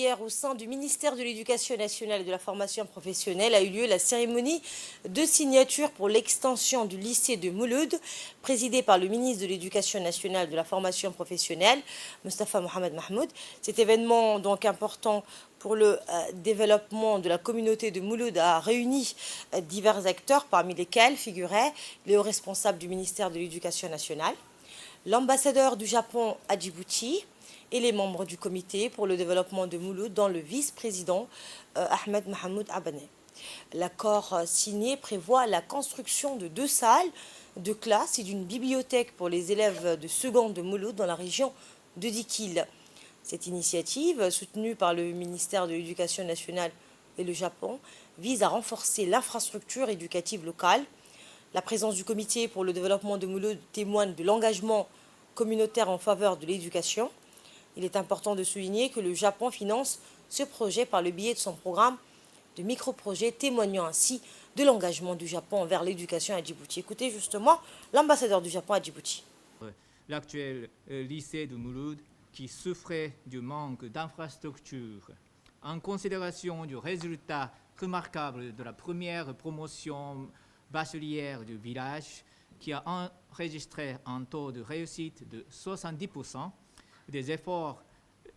hier, au sein du ministère de l'Éducation nationale et de la formation professionnelle, a eu lieu la cérémonie de signature pour l'extension du lycée de Mouloud, présidée par le ministre de l'Éducation nationale et de la formation professionnelle, Mostafa Mohamed Mahmoud. Cet événement, donc important pour le développement de la communauté de Mouloud, a réuni divers acteurs, parmi lesquels figuraient les hauts responsables du ministère de l'Éducation nationale, l'ambassadeur du Japon à Djibouti et les membres du comité pour le développement de Mouloud, dont le vice-président Ahmed Mahmoud Abane. L'accord signé prévoit la construction de 2 salles de classe et d'une bibliothèque pour les élèves de seconde de Mouloud dans la région de Dikil. Cette initiative, soutenue par le ministère de l'Éducation nationale et le Japon, vise à renforcer l'infrastructure éducative locale. La présence du comité pour le développement de Mouloud témoigne de l'engagement communautaire en faveur de l'éducation. Il est important de souligner que le Japon finance ce projet par le biais de son programme de micro-projets, témoignant ainsi de l'engagement du Japon envers l'éducation à Djibouti. Écoutez justement l'ambassadeur du Japon à Djibouti. L'actuel lycée de Mouloud qui souffrait du manque d'infrastructures. En considération du résultat remarquable de la première promotion bachelière du village, qui a enregistré un taux de réussite de 70%, des efforts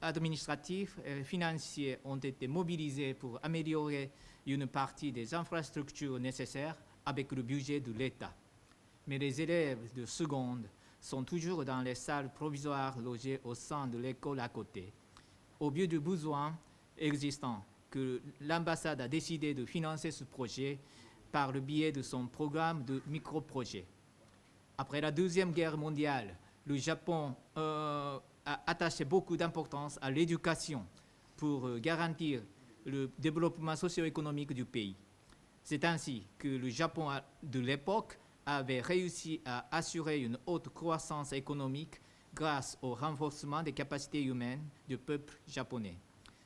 administratifs et financiers ont été mobilisés pour améliorer une partie des infrastructures nécessaires avec le budget de l'État. Mais les élèves de seconde sont toujours dans les salles provisoires logées au sein de l'école à côté. Au vu du besoin existant, que l'ambassade a décidé de financer ce projet par le biais de son programme de micro-projets. Après la Deuxième Guerre mondiale, le Japon a attaché beaucoup d'importance à l'éducation pour garantir le développement socio-économique du pays. C'est ainsi que le Japon de l'époque avait réussi à assurer une haute croissance économique grâce au renforcement des capacités humaines du peuple japonais.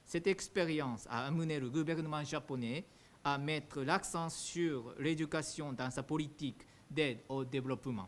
Cette expérience a amené le gouvernement japonais à mettre l'accent sur l'éducation dans sa politique d'aide au développement.